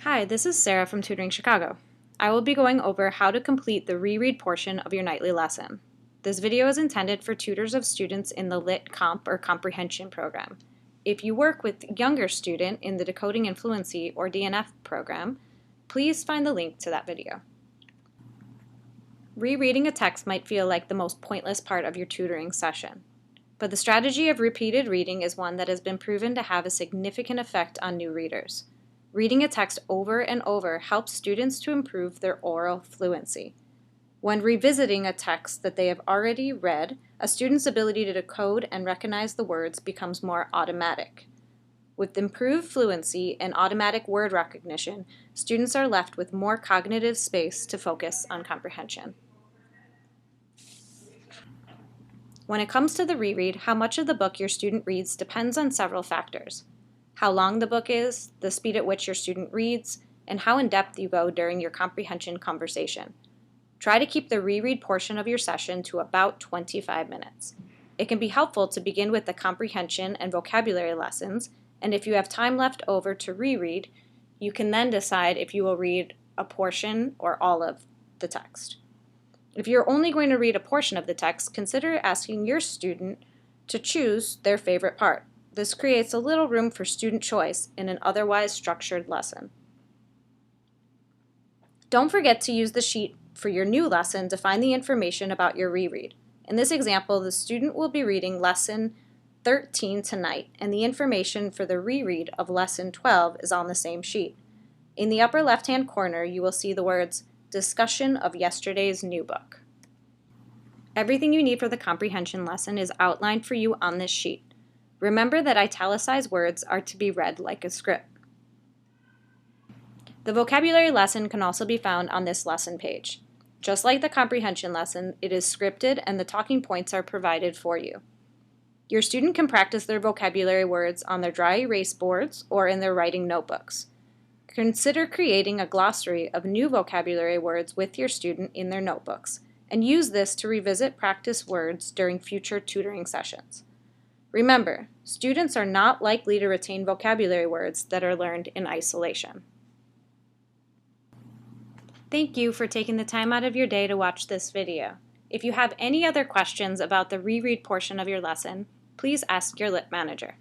Hi, this is Sarah from Tutoring Chicago. I will be going over how to complete the reread portion of your nightly lesson. This video is intended for tutors of students in the Lit Comp or Comprehension program. If you work with younger student in the Decoding and Fluency or DNF program, please find the link to that video. Rereading a text might feel like the most pointless part of your tutoring session, but the strategy of repeated reading is one that has been proven to have a significant effect on new readers. Reading a text over and over helps students to improve their oral fluency. When revisiting a text that they have already read, a student's ability to decode and recognize the words becomes more automatic. With improved fluency and automatic word recognition, students are left with more cognitive space to focus on comprehension. When it comes to the reread, how much of the book your student reads depends on several factors. How long the book is, the speed at which your student reads, and how in-depth you go during your comprehension conversation. Try to keep the reread portion of your session to about 25 minutes. It can be helpful to begin with the comprehension and vocabulary lessons, and if you have time left over to reread, you can then decide if you will read a portion or all of the text. If you're only going to read a portion of the text, consider asking your student to choose their favorite part. This creates a little room for student choice in an otherwise structured lesson. Don't forget to use the sheet for your new lesson to find the information about your reread. In this example, the student will be reading Lesson 13 tonight, and the information for the reread of Lesson 12 is on the same sheet. In the upper left-hand corner, you will see the words, Discussion of Yesterday's New Book. Everything you need for the comprehension lesson is outlined for you on this sheet. Remember that italicized words are to be read like a script. The vocabulary lesson can also be found on this lesson page. Just like the comprehension lesson, it is scripted and the talking points are provided for you. Your student can practice their vocabulary words on their dry erase boards or in their writing notebooks. Consider creating a glossary of new vocabulary words with your student in their notebooks, and use this to revisit practice words during future tutoring sessions. Remember, students are not likely to retain vocabulary words that are learned in isolation. Thank you for taking the time out of your day to watch this video. If you have any other questions about the reread portion of your lesson, please ask your Lit manager.